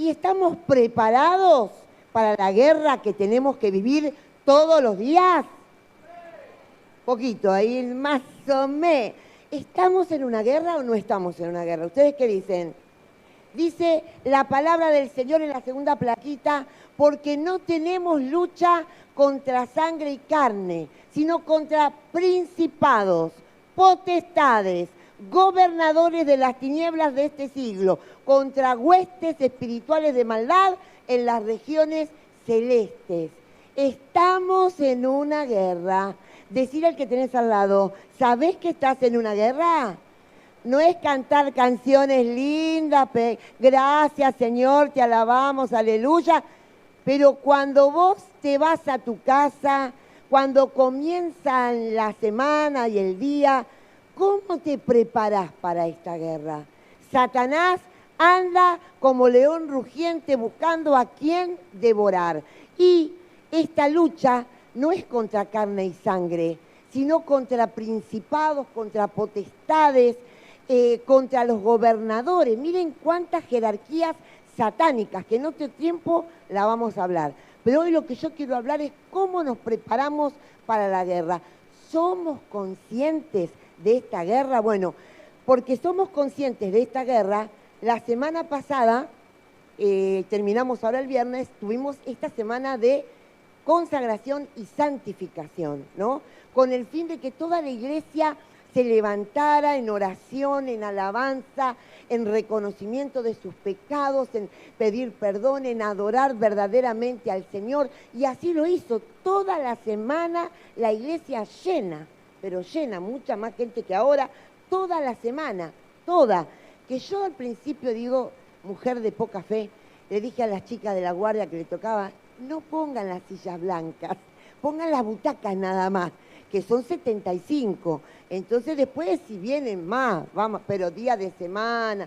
¿Y estamos preparados para la guerra que tenemos que vivir todos los días? Poquito, ahí más o menos. ¿Estamos en una guerra o no estamos en una guerra? ¿Ustedes qué dicen? Dice la palabra del Señor en la segunda plaquita, porque no tenemos lucha contra sangre y carne, sino contra principados, potestades, gobernadores de las tinieblas de este siglo, contra huestes espirituales de maldad en las regiones celestes. Estamos en una guerra. Decir al que tenés al lado, ¿sabés que estás en una guerra? No es cantar canciones lindas, gracias Señor, te alabamos, aleluya. Pero cuando vos te vas a tu casa, cuando comienzan la semana y el día, ¿cómo te preparás para esta guerra? Satanás anda como león rugiente buscando a quién devorar. Y esta lucha no es contra carne y sangre, sino contra principados, contra potestades, contra los gobernadores. Miren cuántas jerarquías satánicas, que en otro tiempo la vamos a hablar. Pero hoy lo que yo quiero hablar es cómo nos preparamos para la guerra. ¿Somos conscientes de esta guerra? Bueno, porque somos conscientes de esta guerra, la semana pasada, terminamos ahora el viernes, tuvimos esta semana de consagración y santificación, ¿no? Con el fin de que toda la iglesia se levantara en oración, en alabanza, en reconocimiento de sus pecados, en pedir perdón, en adorar verdaderamente al Señor. Y así lo hizo toda la semana, la iglesia llena, pero llena, mucha más gente que ahora, toda la semana, toda. Que yo al principio digo, mujer de poca fe, le dije a las chicas de la guardia que le tocaba, no pongan las sillas blancas, pongan las butacas nada más, que son 75. Entonces después si vienen más, vamos, pero día de semana,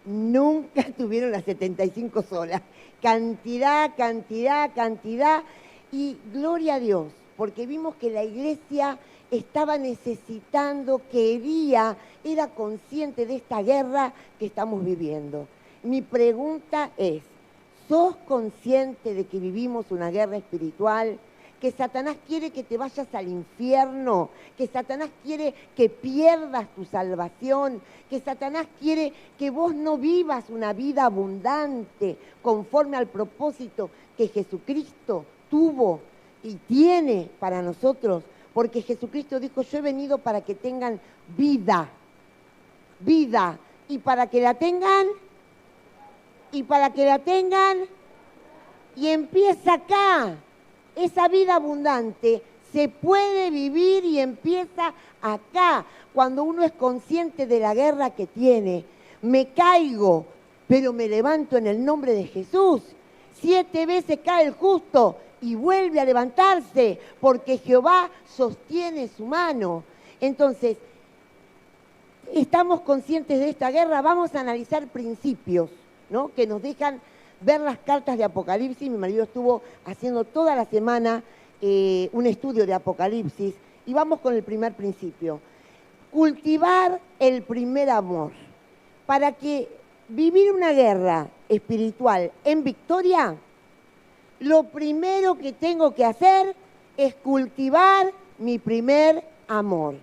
nunca tuvieron las 75 solas. Cantidad, cantidad, cantidad. Y gloria a Dios, porque vimos que la iglesia estaba necesitando, quería, era consciente de esta guerra que estamos viviendo. Mi pregunta es, ¿sos consciente de que vivimos una guerra espiritual? Que Satanás quiere que te vayas al infierno, que Satanás quiere que pierdas tu salvación, que Satanás quiere que vos no vivas una vida abundante conforme al propósito que Jesucristo tuvo y tiene para nosotros, porque Jesucristo dijo, yo he venido para que tengan vida, vida, y para que la tengan, y empieza acá. Esa vida abundante se puede vivir y empieza acá, cuando uno es consciente de la guerra que tiene. Me caigo, pero me levanto en el nombre de Jesús. 7 veces cae el justo y vuelve a levantarse, porque Jehová sostiene su mano. Entonces, estamos conscientes de esta guerra, vamos a analizar principios, ¿no?, que nos dejan ver las cartas de Apocalipsis. Mi marido estuvo haciendo toda la semana un estudio de Apocalipsis y vamos con el primer principio. Cultivar el primer amor. Para que vivir una guerra espiritual en victoria, lo primero que tengo que hacer es cultivar mi primer amor.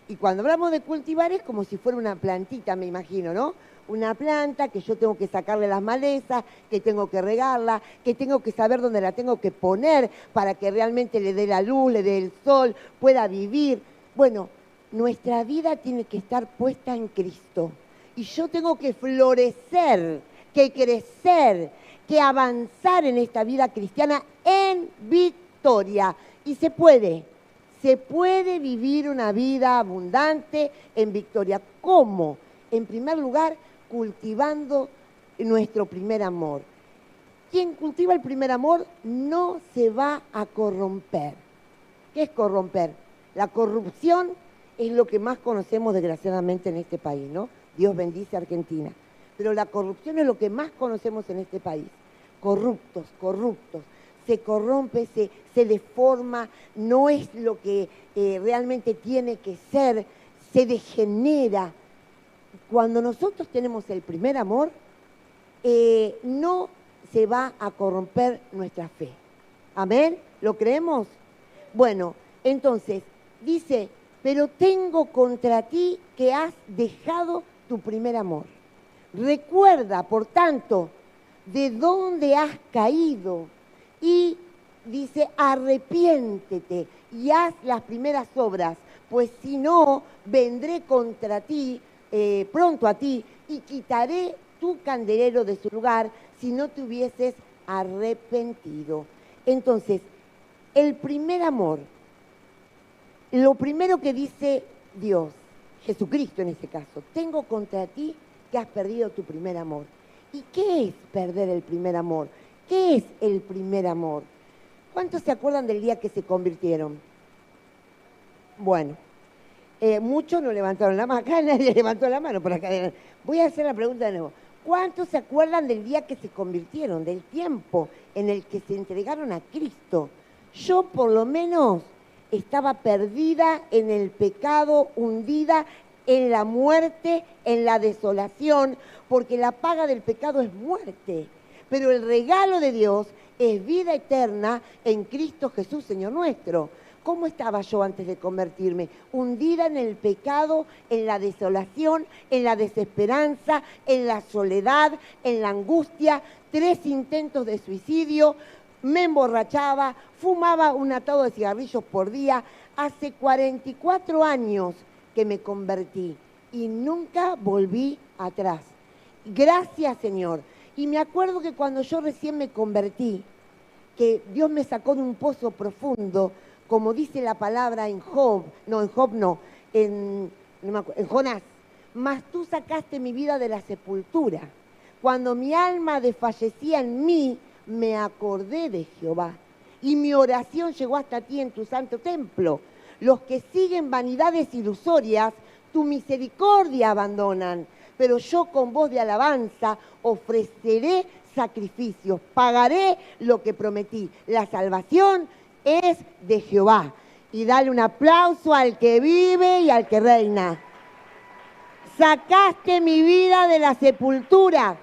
Y cuando hablamos de cultivar es como si fuera una plantita, me imagino, ¿no? Una planta que yo tengo que sacarle las malezas, que tengo que regarla, que tengo que saber dónde la tengo que poner para que realmente le dé la luz, le dé el sol, pueda vivir. Bueno, nuestra vida tiene que estar puesta en Cristo. Y yo tengo que florecer, que crecer, que avanzar en esta vida cristiana en victoria. Y se puede vivir una vida abundante en victoria. ¿Cómo? En primer lugar, cultivando nuestro primer amor. Quien cultiva el primer amor no se va a corromper. ¿Qué es corromper? La corrupción es lo que más conocemos desgraciadamente en este país, ¿no? Dios bendice a Argentina. Pero la corrupción es lo que más conocemos en este país. Corruptos, corruptos. Se corrompe, se deforma, no es lo que realmente tiene que ser, se degenera. Cuando nosotros tenemos el primer amor, no se va a corromper nuestra fe. ¿Amén? ¿Lo creemos? Bueno, entonces, dice, pero tengo contra ti que has dejado tu primer amor. Recuerda, por tanto, de dónde has caído y dice, arrepiéntete y haz las primeras obras, pues si no, vendré contra ti, pronto a ti, y quitaré tu candelero de su lugar si no te hubieses arrepentido. Entonces, el primer amor, lo primero que dice Dios, Jesucristo en este caso, tengo contra ti que has perdido tu primer amor. ¿Y qué es perder el primer amor? ¿Qué es el primer amor? ¿Cuántos se acuerdan del día que se convirtieron? Bueno, muchos no levantaron la mano, acá nadie levantó la mano por acá. Voy a hacer la pregunta de nuevo. ¿Cuántos se acuerdan del día que se convirtieron, del tiempo en el que se entregaron a Cristo? Yo por lo menos estaba perdida en el pecado, hundida en la muerte, en la desolación, porque la paga del pecado es muerte. Pero el regalo de Dios es vida eterna en Cristo Jesús, Señor nuestro. ¿Cómo estaba yo antes de convertirme? Hundida en el pecado, en la desolación, en la desesperanza, en la soledad, en la angustia, 3 intentos de suicidio, me emborrachaba, fumaba un atado de cigarrillos por día. Hace 44 años que me convertí y nunca volví atrás. Gracias, Señor. Y me acuerdo que cuando yo recién me convertí, que Dios me sacó de un pozo profundo, como dice la palabra en Jonás, mas tú sacaste mi vida de la sepultura. Cuando mi alma desfallecía en mí, me acordé de Jehová, y mi oración llegó hasta ti en tu santo templo. Los que siguen vanidades ilusorias, tu misericordia abandonan, pero yo con voz de alabanza ofreceré sacrificios, pagaré lo que prometí. La salvación es de Jehová. Y dale un aplauso al que vive y al que reina. Sacaste mi vida de la sepultura,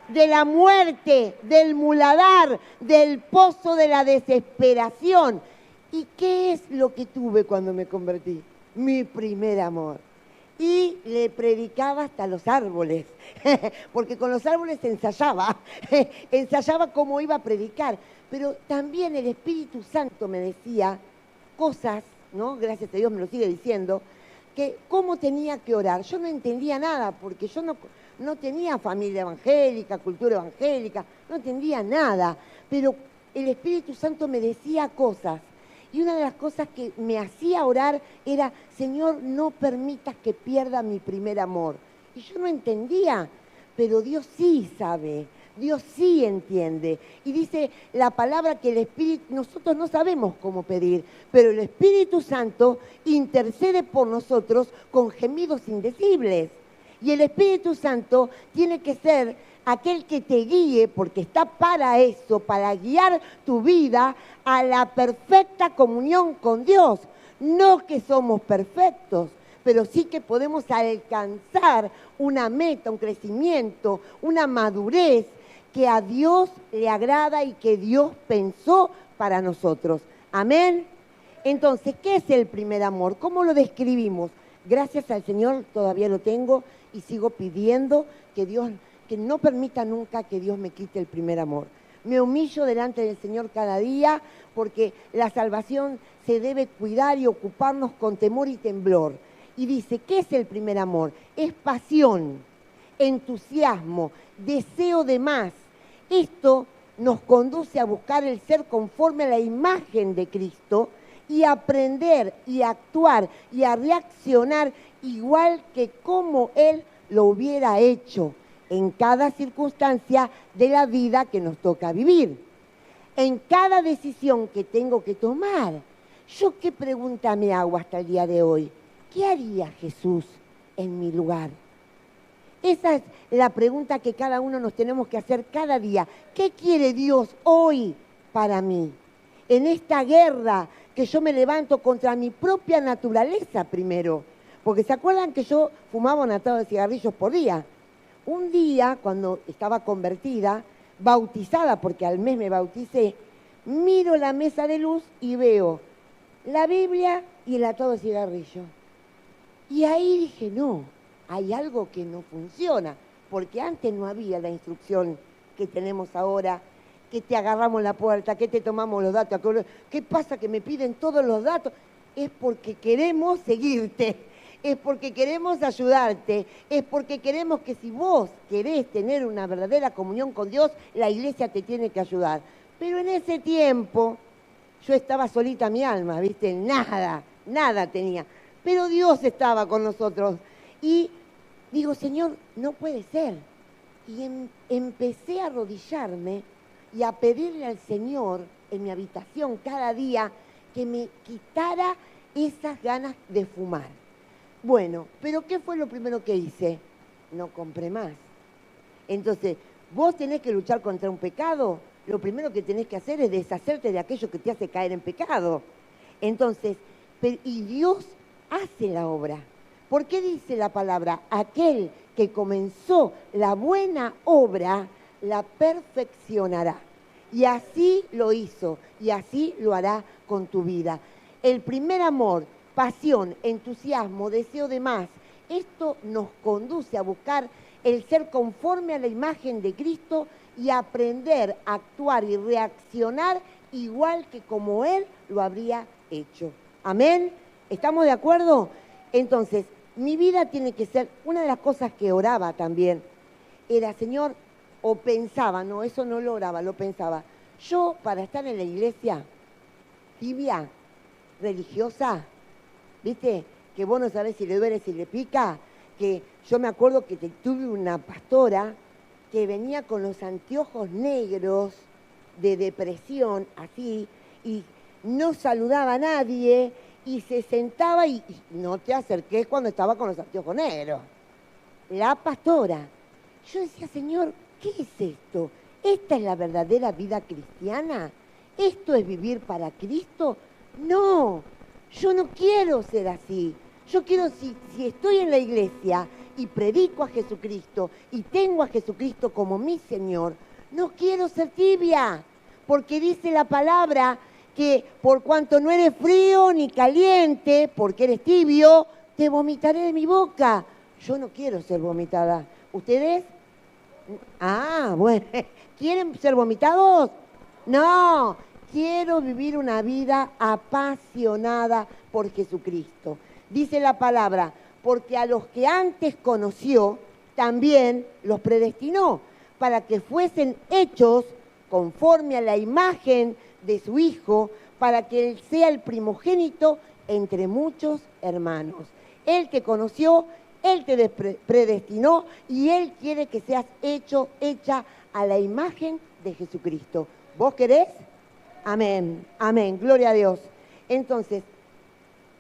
de la muerte, del muladar, del pozo de la desesperación. ¿Y qué es lo que tuve cuando me convertí? Mi primer amor. Y le predicaba hasta los árboles, porque con los árboles ensayaba cómo iba a predicar. Pero también el Espíritu Santo me decía cosas, ¿no? Gracias a Dios me lo sigue diciendo, que cómo tenía que orar. Yo no entendía nada, porque yo no tenía familia evangélica, cultura evangélica, no entendía nada. Pero el Espíritu Santo me decía cosas. Y una de las cosas que me hacía orar era, Señor, no permitas que pierda mi primer amor. Y yo no entendía, pero Dios sí sabe, Dios sí entiende. Y dice la palabra que el Espíritu, nosotros no sabemos cómo pedir, pero el Espíritu Santo intercede por nosotros con gemidos indecibles. Y el Espíritu Santo tiene que ser aquel que te guíe, porque está para eso, para guiar tu vida a la perfecta comunión con Dios. No que somos perfectos, pero sí que podemos alcanzar una meta, un crecimiento, una madurez que a Dios le agrada y que Dios pensó para nosotros. Amén. Entonces, ¿qué es el primer amor? ¿Cómo lo describimos? Gracias al Señor todavía lo tengo y sigo pidiendo que Dios, que no permita nunca que Dios me quite el primer amor. Me humillo delante del Señor cada día porque la salvación se debe cuidar y ocuparnos con temor y temblor. Y dice, ¿qué es el primer amor? Es pasión, entusiasmo, deseo de más. Esto nos conduce a buscar el ser conforme a la imagen de Cristo y aprender y actuar y a reaccionar igual que como Él lo hubiera hecho en cada circunstancia de la vida que nos toca vivir. En cada decisión que tengo que tomar. ¿Yo qué pregunta me hago hasta el día de hoy? ¿Qué haría Jesús en mi lugar? Esa es la pregunta que cada uno nos tenemos que hacer cada día. ¿Qué quiere Dios hoy para mí? En esta guerra que yo me levanto contra mi propia naturaleza primero. Porque ¿se acuerdan que yo fumaba un atado de cigarrillos por día? un día, cuando estaba convertida, bautizada, porque al mes me bauticé, miro la mesa de luz y veo la Biblia y el atado de cigarrillo. Y ahí dije, no, hay algo que no funciona, porque antes no había la instrucción que tenemos ahora, que te agarramos la puerta, que te tomamos los datos. ¿Qué pasa que me piden todos los datos? Es porque queremos seguirte, es porque queremos ayudarte, es porque queremos que si vos querés tener una verdadera comunión con Dios, la iglesia te tiene que ayudar. Pero en ese tiempo yo estaba solita mi alma, ¿viste? Nada tenía. Pero Dios estaba con nosotros. Y digo, Señor, no puede ser. Y empecé a arrodillarme y a pedirle al Señor en mi habitación cada día que me quitara esas ganas de fumar. Bueno, pero ¿qué fue lo primero que hice? No compré más. Entonces, vos tenés que luchar contra un pecado, lo primero que tenés que hacer es deshacerte de aquello que te hace caer en pecado. Entonces, y Dios hace la obra. ¿Por qué dice la palabra? Aquel que comenzó la buena obra, la perfeccionará. Y así lo hizo, y así lo hará con tu vida. El primer amor, pasión, entusiasmo, deseo de más, esto nos conduce a buscar el ser conforme a la imagen de Cristo y aprender a actuar y reaccionar igual que como Él lo habría hecho. ¿Amén? ¿Estamos de acuerdo? Entonces, mi vida tiene que ser, una de las cosas que oraba también, era, Señor, o pensaba, no, eso no lo oraba, lo pensaba. Yo, para estar en la iglesia, tibia, religiosa, ¿viste? Que vos no sabés si le duele, si le pica, que yo me acuerdo que tuve una pastora que venía con los anteojos negros de depresión, así, y no saludaba a nadie, y se sentaba y no te acerques cuando estaba con los anteojos negros. La pastora. Yo decía, Señor, ¿qué es esto? ¿Esta es la verdadera vida cristiana? ¿Esto es vivir para Cristo? No, yo no quiero ser así. Yo quiero, si estoy en la iglesia y predico a Jesucristo y tengo a Jesucristo como mi Señor, no quiero ser tibia, porque dice la palabra que por cuanto no eres frío ni caliente, porque eres tibio, te vomitaré de mi boca. Yo no quiero ser vomitada. ¿Ustedes? Ah, bueno. ¿Quieren ser vomitados? No, quiero vivir una vida apasionada por Jesucristo. Dice la palabra, porque a los que antes conoció, también los predestinó, para que fuesen hechos conforme a la imagen de su Hijo, para que Él sea el primogénito entre muchos hermanos. Él te conoció, Él te predestinó y Él quiere que seas hecha a la imagen de Jesucristo. ¿Vos querés? Amén, amén, gloria a Dios. Entonces,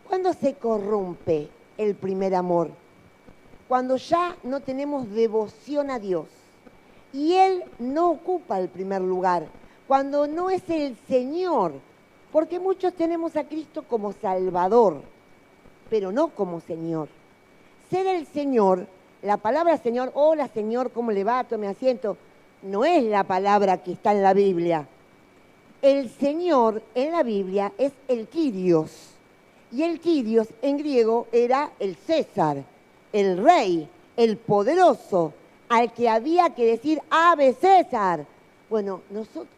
¿cuándo se corrompe el primer amor? Cuando ya no tenemos devoción a Dios y Él no ocupa el primer lugar, cuando no es el Señor, porque muchos tenemos a Cristo como Salvador, pero no como Señor. Ser el Señor, la palabra Señor, hola Señor, ¿cómo le va? Tome asiento, no es la palabra que está en la Biblia. El Señor en la Biblia es el Kyrios, y el Kyrios en griego era el César, el rey, el poderoso, al que había que decir Ave César. Bueno,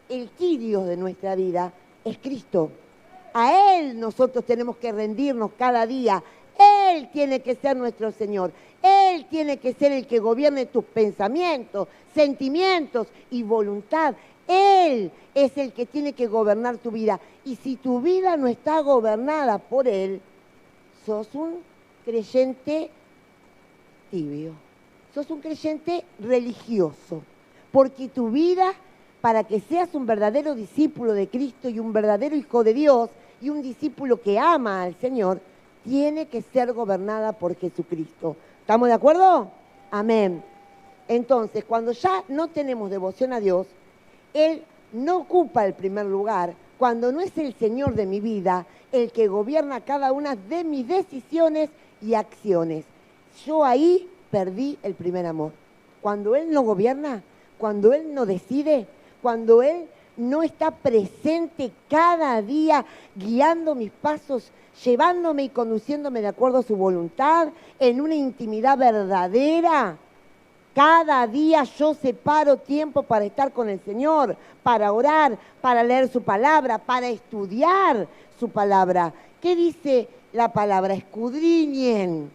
el Kyrios de nuestra vida es Cristo. A Él nosotros tenemos que rendirnos cada día. Él tiene que ser nuestro Señor. Él tiene que ser el que gobierne tus pensamientos, sentimientos y voluntad. Él es el que tiene que gobernar tu vida. Y si tu vida no está gobernada por Él, sos un creyente tibio. Sos un creyente religioso. Porque tu vida, para que seas un verdadero discípulo de Cristo y un verdadero hijo de Dios y un discípulo que ama al Señor, tiene que ser gobernada por Jesucristo. ¿Estamos de acuerdo? Amén. Entonces, cuando ya no tenemos devoción a Dios, Él no ocupa el primer lugar, cuando no es el Señor de mi vida, el que gobierna cada una de mis decisiones y acciones. Yo ahí perdí el primer amor. cuando Él no gobierna, cuando Él no decide, cuando Él no está presente cada día guiando mis pasos, llevándome y conduciéndome de acuerdo a su voluntad, en una intimidad verdadera. Cada día yo separo tiempo para estar con el Señor, para orar, para leer su palabra, para estudiar su palabra. ¿Qué dice la palabra? Escudriñen,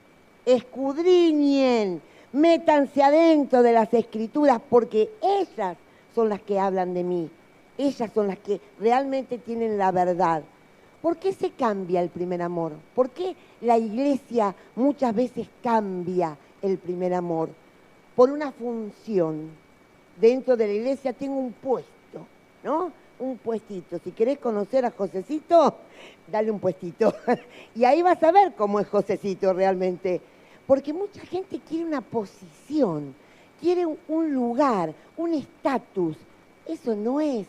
escudriñen, métanse adentro de las Escrituras, porque ellas son las que hablan de mí. Ellas son las que realmente tienen la verdad. ¿Por qué se cambia el primer amor? ¿Por qué la iglesia muchas veces cambia el primer amor? Por una función. Dentro de la iglesia tengo un puesto, ¿no? Un puestito. Si querés conocer a Josecito, dale un puestito. Y ahí vas a ver cómo es Josecito realmente. Porque mucha gente quiere una posición, quiere un lugar, un estatus. Eso no es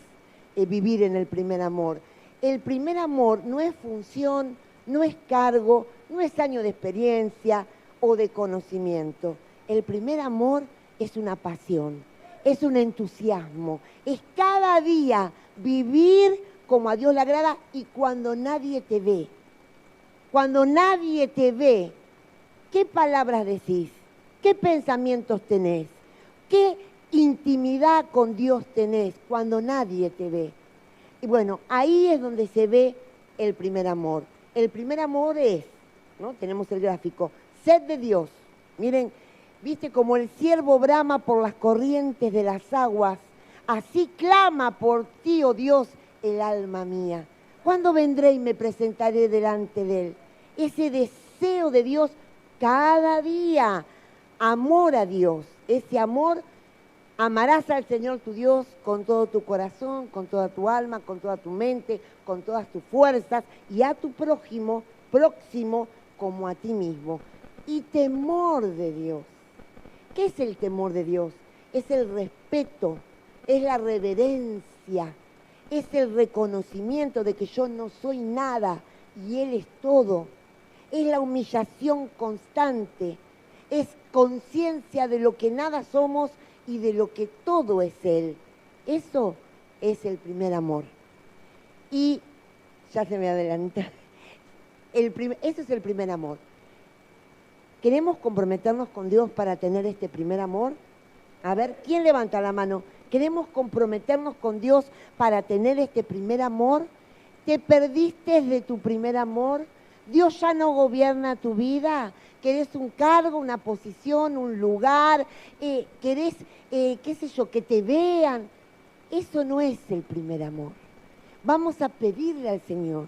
vivir en el primer amor. El primer amor no es función, no es cargo, no es año de experiencia o de conocimiento. El primer amor es una pasión, es un entusiasmo, es cada día vivir como a Dios le agrada y cuando nadie te ve. Cuando nadie te ve, ¿qué palabras decís? ¿Qué pensamientos tenés? ¿Qué intimidad con Dios tenés cuando nadie te ve? Y bueno, ahí es donde se ve el primer amor. El primer amor es, ¿no? Tenemos el gráfico, sed de Dios. Miren, viste como el ciervo brama por las corrientes de las aguas, así clama por ti, oh Dios, el alma mía. ¿Cuándo vendré y me presentaré delante de Él? Ese deseo de Dios cada día, amor a Dios, ese amor. Amarás al Señor tu Dios con todo tu corazón, con toda tu alma, con toda tu mente, con todas tus fuerzas y a tu prójimo, próximo, como a ti mismo. Y temor de Dios. ¿Qué es el temor de Dios? Es el respeto, es la reverencia, es el reconocimiento de que yo no soy nada y Él es todo. Es la humillación constante, es conciencia de lo que nada somos y de lo que todo es Él. Eso es el primer amor. Y ya se me adelanta. Ese es el primer amor. ¿Queremos comprometernos con Dios para tener este primer amor? A ver, ¿quién levanta la mano? ¿Queremos comprometernos con Dios para tener este primer amor? ¿Te perdiste de tu primer amor? ¿Dios ya no gobierna tu vida? ¿Querés un cargo, una posición, un lugar? ¿Querés, qué sé yo, que te vean? Eso no es el primer amor. Vamos a pedirle al Señor.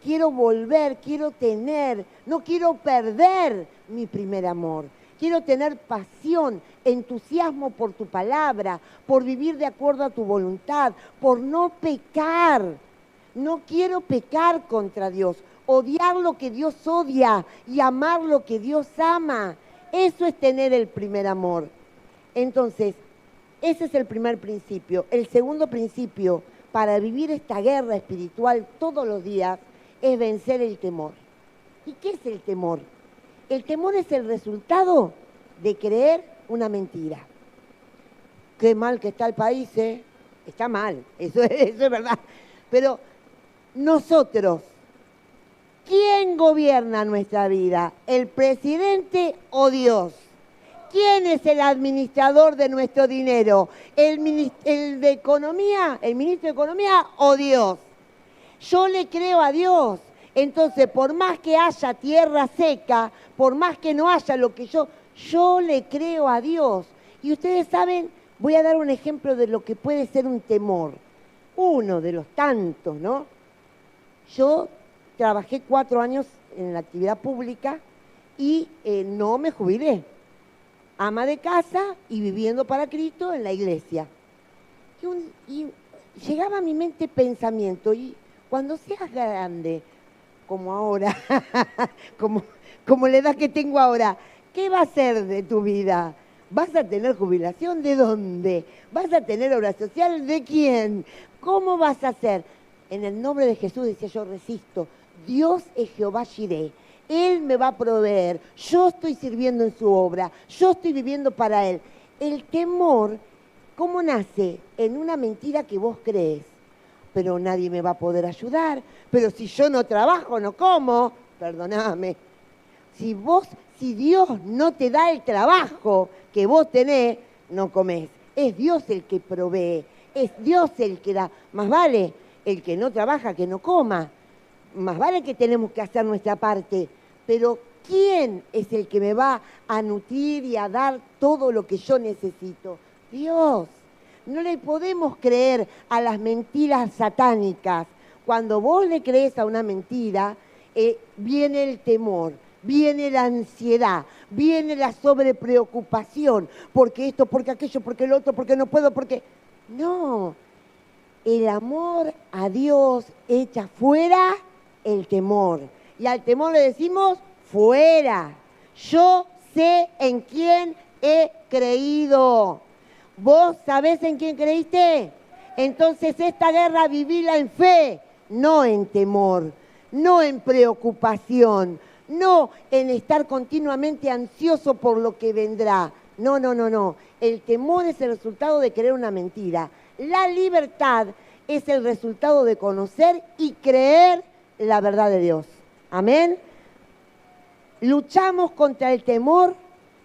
Quiero volver, quiero tener, no quiero perder mi primer amor. Quiero tener pasión, entusiasmo por tu palabra, por vivir de acuerdo a tu voluntad, por no pecar. No quiero pecar contra Dios, odiar lo que Dios odia y amar lo que Dios ama. Eso es tener el primer amor. Entonces, ese es el primer principio. El segundo principio para vivir esta guerra espiritual todos los días es vencer el temor. ¿Y qué es el temor? El temor es el resultado de creer una mentira. Qué mal que está el país, ¿eh? Está mal, eso es verdad. Pero nosotros, ¿quién gobierna nuestra vida? ¿El presidente o Dios? ¿Quién es el administrador de nuestro dinero? ¿El de Economía, el ministro de Economía o Dios? Yo le creo a Dios. Entonces, por más que haya tierra seca, por más que no haya lo que yo le creo a Dios. Y ustedes saben, voy a dar un ejemplo de lo que puede ser un temor. Uno de los tantos, ¿no? Yo trabajé 4 años en la actividad pública y no me jubilé. Ama de casa y viviendo para Cristo en la iglesia. Y llegaba a mi mente pensamiento, y cuando seas grande, como ahora, como la edad que tengo ahora, ¿qué va a ser de tu vida? ¿Vas a tener jubilación? ¿De dónde? ¿Vas a tener obra social? ¿De quién? ¿Cómo vas a hacer? En el nombre de Jesús, decía yo, resisto. Dios es Jehová Jireh. Él me va a proveer. Yo estoy sirviendo en su obra. Yo estoy viviendo para Él. El temor, ¿cómo nace? En una mentira que vos crees. Pero nadie me va a poder ayudar. Pero si yo no trabajo, no como. Perdóname. Si Dios no te da el trabajo que vos tenés, no comés. Es Dios el que provee. Es Dios el que da. Más vale el que no trabaja que no coma. Más vale que tenemos que hacer nuestra parte. Pero ¿quién es el que me va a nutrir y a dar todo lo que yo necesito? Dios. No le podemos creer a las mentiras satánicas. Cuando vos le crees a una mentira, viene el temor, viene la ansiedad, viene la sobrepreocupación. Porque esto, porque aquello, porque el otro, porque no puedo, porque... No, el amor a Dios echa fuera el temor. Y al temor le decimos, fuera. Yo sé en quién he creído. ¿Vos sabés en quién creíste? Entonces esta guerra vivila en fe, no en temor, no en preocupación, no en estar continuamente ansioso por lo que vendrá. No, no, no, no. El temor es el resultado de creer una mentira. La libertad es el resultado de conocer y creer la verdad de Dios. Amén. Luchamos contra el temor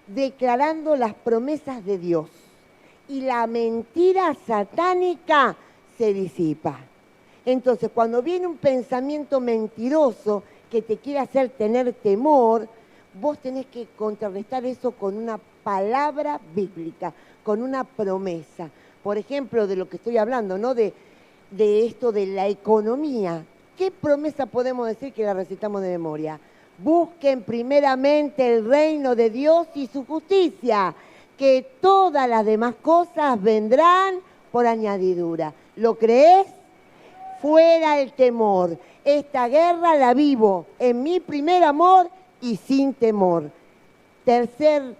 declarando las promesas de Dios. Y la mentira satánica se disipa. Entonces, cuando viene un pensamiento mentiroso que te quiere hacer tener temor, vos tenés que contrarrestar eso con una palabra bíblica, con una promesa. Por ejemplo, de lo que estoy hablando, ¿no? De esto de la economía. ¿Qué promesa podemos decir que la recitamos de memoria? Busquen primeramente el reino de Dios y su justicia, que todas las demás cosas vendrán por añadidura. ¿Lo crees? Fuera el temor. Esta guerra la vivo en mi primer amor y sin temor. Tercer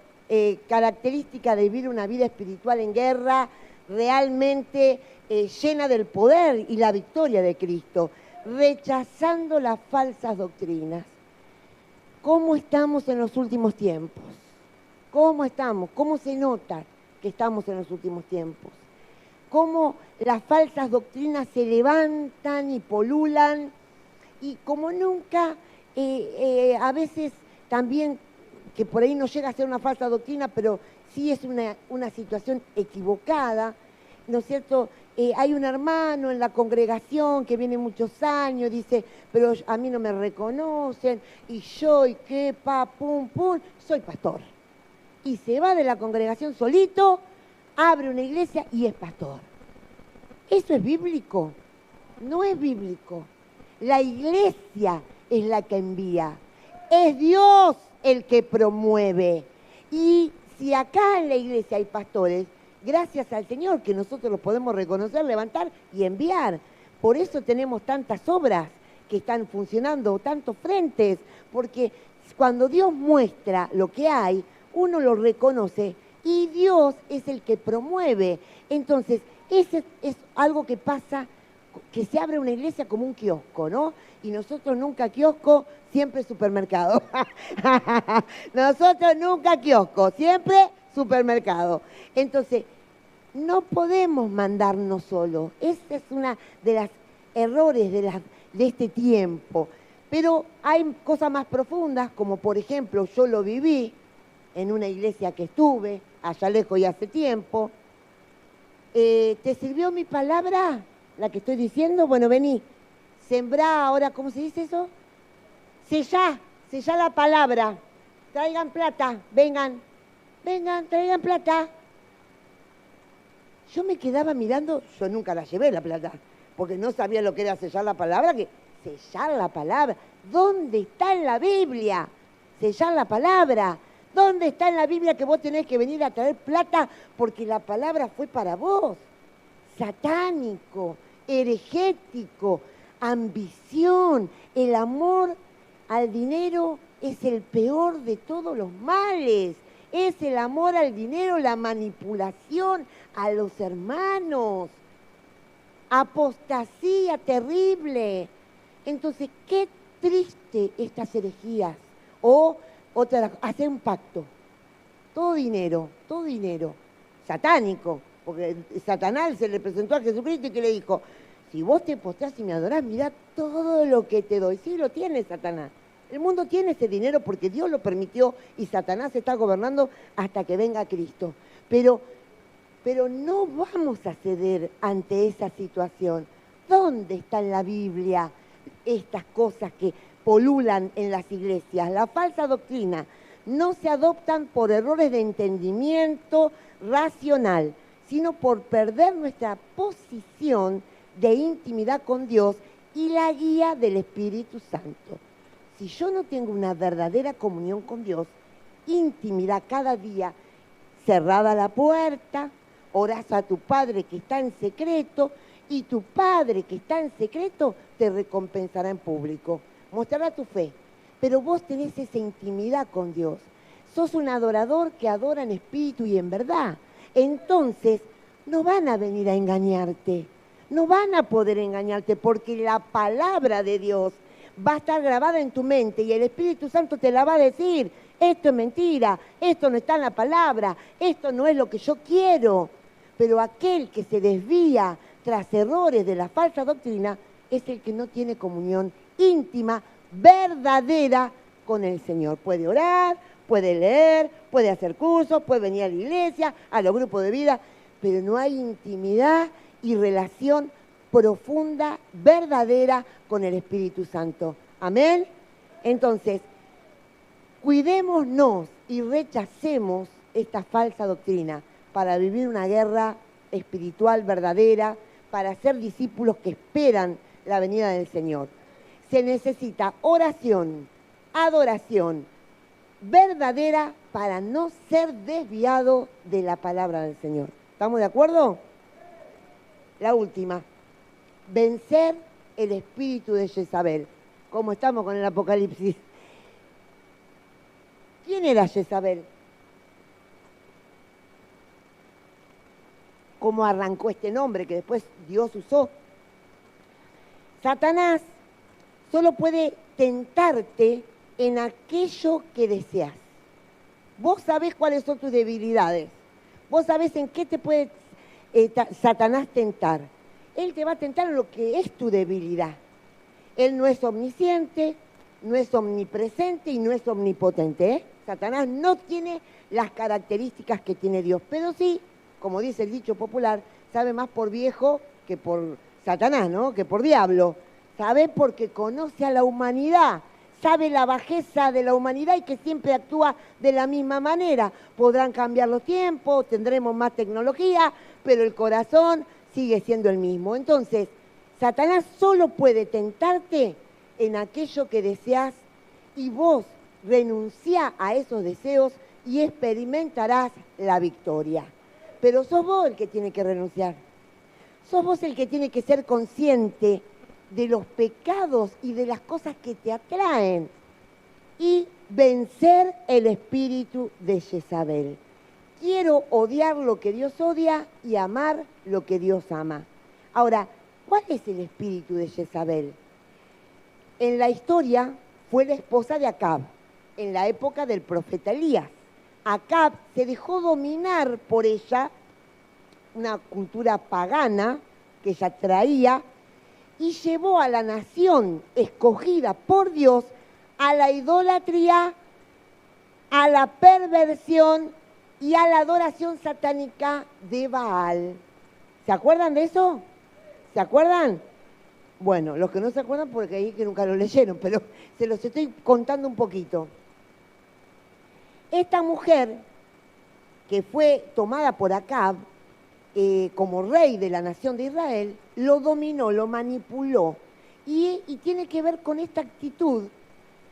característica de vivir una vida espiritual en guerra, realmente llena del poder y la victoria de Cristo, rechazando las falsas doctrinas. ¿Cómo estamos en los últimos tiempos? ¿Cómo estamos? ¿Cómo se nota que estamos en los últimos tiempos? ¿Cómo las falsas doctrinas se levantan y polulan? Y como nunca, a veces también, que por ahí no llega a ser una falsa doctrina, pero sí es una situación equivocada, ¿no es cierto? Hay un hermano en la congregación que viene muchos años, dice, pero a mí no me reconocen, y yo, y qué, pum, soy pastor. Y se va de la congregación solito, abre una iglesia y es pastor. ¿Eso es bíblico? No es bíblico. La iglesia es la que envía. Es Dios el que promueve. Y si acá en la iglesia hay pastores, gracias al Señor que nosotros los podemos reconocer, levantar y enviar. Por eso tenemos tantas obras que están funcionando, tantos frentes, porque cuando Dios muestra lo que hay, uno lo reconoce y Dios es el que promueve. Entonces, ese es algo que pasa, que se abre una iglesia como un kiosco, ¿no? Y nosotros nunca kiosco, siempre supermercado. Nosotros nunca kiosco, siempre supermercado. Entonces, no podemos mandarnos solos. Esa es una de las errores de este tiempo. Pero hay cosas más profundas, como por ejemplo, yo lo viví en una iglesia que estuve, allá lejos y hace tiempo. ¿Te sirvió mi palabra? La que estoy diciendo, bueno, vení. Sembrá ahora, ¿cómo se dice eso? Sellá la palabra. Traigan plata, vengan, traigan plata. Yo me quedaba mirando, yo nunca la llevé la plata, porque no sabía lo que era sellar la palabra, sellar la palabra. ¿Dónde está en la Biblia? Sellar la palabra. ¿Dónde está en la Biblia que vos tenés que venir a traer plata porque la palabra fue para vos? Satánico, herejético, ambición, el amor al dinero es el peor de todos los males. Es el amor al dinero, la manipulación a los hermanos. Apostasía terrible. Entonces, qué triste estas herejías. O otra, hacer un pacto. Todo dinero, todo dinero. satánico, porque Satanás se le presentó a Jesucristo y que le dijo, si vos te postrás y me adorás, mirá todo lo que te doy. Sí, lo tiene Satanás. El mundo tiene ese dinero porque Dios lo permitió y Satanás está gobernando hasta que venga Cristo. Pero no vamos a ceder ante esa situación. ¿Dónde está en la Biblia estas cosas que polulan en las iglesias? La falsa doctrina no se adoptan por errores de entendimiento racional, sino por perder nuestra posición de intimidad con Dios y la guía del Espíritu Santo. Si yo no tengo una verdadera comunión con Dios, intimidad cada día, cerrada la puerta, orás a tu Padre que está en secreto, y tu Padre que está en secreto te recompensará en público, mostrará tu fe. Pero vos tenés esa intimidad con Dios. Sos un adorador que adora en espíritu y en verdad. Entonces, no van a venir a engañarte. No van a poder engañarte porque la palabra de Dios va a estar grabada en tu mente y el Espíritu Santo te la va a decir. Esto es mentira, esto no está en la palabra, esto no es lo que yo quiero. Pero aquel que se desvía tras errores de la falsa doctrina es el que no tiene comunión íntima, verdadera con el Señor. Puede orar, puede leer, puede hacer cursos, puede venir a la iglesia, a los grupos de vida, pero no hay intimidad y relación profunda, verdadera con el Espíritu Santo. Amén. Entonces, cuidémonos y rechacemos esta falsa doctrina para vivir una guerra espiritual verdadera, para ser discípulos que esperan la venida del Señor. Se necesita oración, adoración verdadera para no ser desviado de la palabra del Señor. ¿Estamos de acuerdo? La última, vencer el espíritu de Jezabel. ¿Cómo estamos con el Apocalipsis? ¿Quién era Jezabel? ¿Cómo arrancó este nombre que después Dios usó? Satanás solo puede tentarte en aquello que deseas. Vos sabés cuáles son tus debilidades. Vos sabés en qué te puede Satanás tentar. Él te va a tentar en lo que es tu debilidad. Él no es omnisciente, no es omnipresente y no es omnipotente, ¿eh? Satanás no tiene las características que tiene Dios, pero sí, como dice el dicho popular, sabe más por viejo que por Satanás, ¿no? Que por diablo. Sabe porque conoce a la humanidad, sabe la bajeza de la humanidad y que siempre actúa de la misma manera. Podrán cambiar los tiempos, tendremos más tecnología, pero el corazón sigue siendo el mismo. Entonces, Satanás solo puede tentarte en aquello que deseas y vos renunciá a esos deseos y experimentarás la victoria. Pero sos vos el que tiene que renunciar. Sos vos el que tiene que ser consciente de los pecados y de las cosas que te atraen y vencer el espíritu de Jezabel. Quiero odiar lo que Dios odia y amar lo que Dios ama. Ahora, ¿cuál es el espíritu de Jezabel? En la historia fue la esposa de Acab, en la época del profeta Elías. Acab se dejó dominar por ella, una cultura pagana que ella traía, y llevó a la nación escogida por Dios a la idolatría, a la perversión y a la adoración satánica de Baal. ¿Se acuerdan de eso? ¿Se acuerdan? Bueno, los que no se acuerdan porque ahí que nunca lo leyeron, pero se los estoy contando un poquito. Esta mujer, que fue tomada por Acab como rey de la nación de Israel, lo dominó, lo manipuló. Y tiene que ver con esta actitud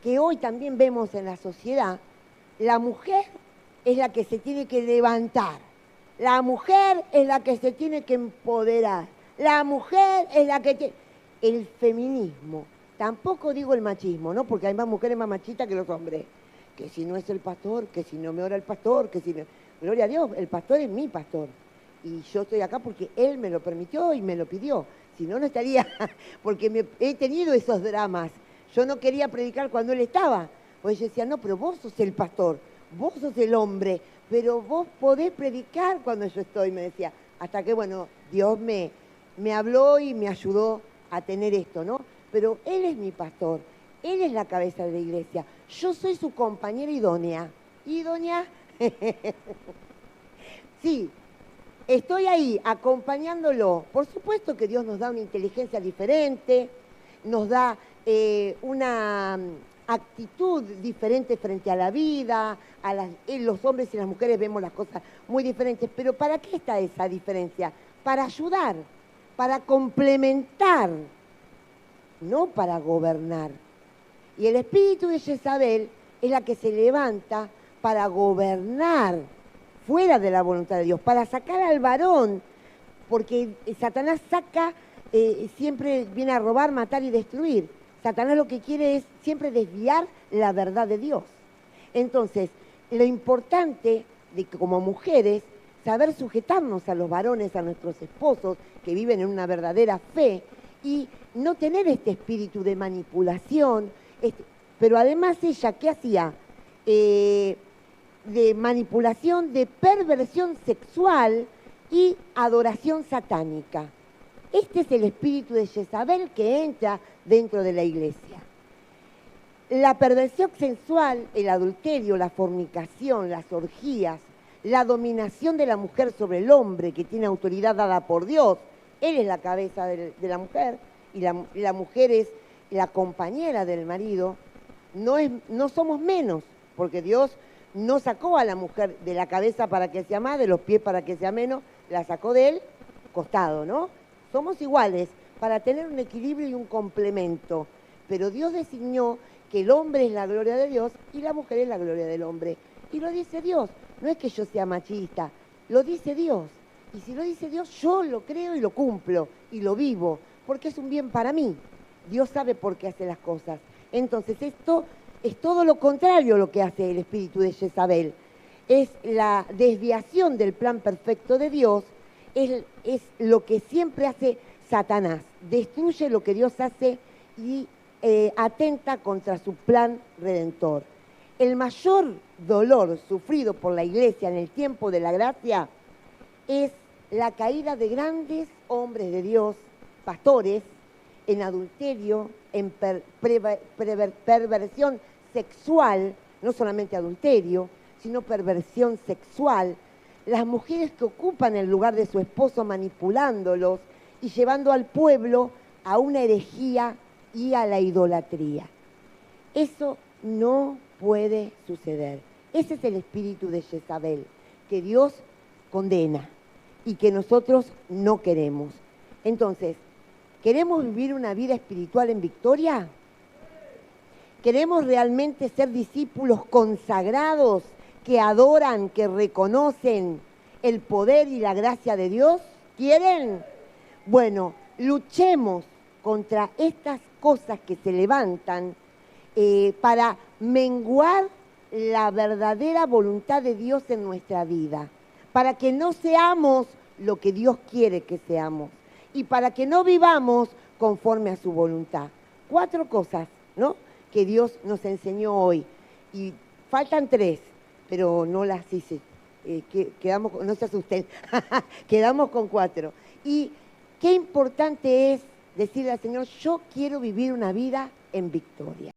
que hoy también vemos en la sociedad. La mujer es la que se tiene que levantar. La mujer es la que se tiene que empoderar. La mujer es la que el feminismo. Tampoco digo el machismo, ¿no? Porque hay más mujeres más machistas que los hombres. Que si no es el pastor, que si no me ora el pastor, que si no... Gloria a Dios, el pastor es mi pastor. Y yo estoy acá porque él me lo permitió y me lo pidió. Si no, no estaría, porque he tenido esos dramas. Yo no quería predicar cuando él estaba. Pues yo decía, no, pero vos sos el pastor, vos sos el hombre, pero vos podés predicar cuando yo estoy, me decía. Hasta que, bueno, Dios me habló y me ayudó a tener esto, ¿no? Pero Él es mi pastor, Él es la cabeza de la iglesia. Yo soy su compañera idónea. ¿Idónea? Sí, estoy ahí acompañándolo. Por supuesto que Dios nos da una inteligencia diferente, nos da una actitud diferente frente a la vida, los hombres y las mujeres vemos las cosas muy diferentes, pero ¿para qué está esa diferencia? Para ayudar, para complementar, no para gobernar. Y el espíritu de Jezabel es la que se levanta para gobernar fuera de la voluntad de Dios, para sacar al varón, porque Satanás siempre viene a robar, matar y destruir. Satanás lo que quiere es siempre desviar la verdad de Dios. Entonces, lo importante de que como mujeres, saber sujetarnos a los varones, a nuestros esposos, que viven en una verdadera fe, y no tener este espíritu de manipulación. Pero además ella, ¿qué hacía? De manipulación, de perversión sexual y adoración satánica. Este es el espíritu de Jezabel que entra dentro de la iglesia. La perversión sexual, el adulterio, la fornicación, las orgías, la dominación de la mujer sobre el hombre que tiene autoridad dada por Dios. Él es la cabeza de la mujer y la mujer es la compañera del marido. No somos menos, porque Dios no sacó a la mujer de la cabeza para que sea más, de los pies para que sea menos, la sacó del costado, ¿no? Somos iguales para tener un equilibrio y un complemento, pero Dios designó que el hombre es la gloria de Dios y la mujer es la gloria del hombre. Y lo dice Dios, no es que yo sea machista, lo dice Dios. Y si lo dice Dios, yo lo creo y lo cumplo y lo vivo, porque es un bien para mí. Dios sabe por qué hace las cosas. Entonces esto es todo lo contrario a lo que hace el espíritu de Jezabel. Es la desviación del plan perfecto de Dios, es lo que siempre hace Satanás. Destruye lo que Dios hace y atenta contra su plan redentor. El mayor dolor sufrido por la iglesia en el tiempo de la gracia es la caída de grandes hombres de Dios, pastores, en adulterio, en perversión sexual, no solamente adulterio, sino perversión sexual. Las mujeres que ocupan el lugar de su esposo manipulándolos y llevando al pueblo a una herejía y a la idolatría. Eso no puede suceder. Ese es el espíritu de Jezabel, que Dios condena y que nosotros no queremos. Entonces, ¿queremos vivir una vida espiritual en victoria? ¿Queremos realmente ser discípulos consagrados que adoran, que reconocen el poder y la gracia de Dios? ¿Quieren? Bueno, luchemos contra estas cosas que se levantan para menguar la verdadera voluntad de Dios en nuestra vida, para que no seamos lo que Dios quiere que seamos y para que no vivamos conforme a su voluntad. 4 cosas, ¿no?, que Dios nos enseñó hoy. Y faltan 3, pero no las hice. No se asusten, quedamos con 4. Y qué importante es decirle al Señor, yo quiero vivir una vida en victoria.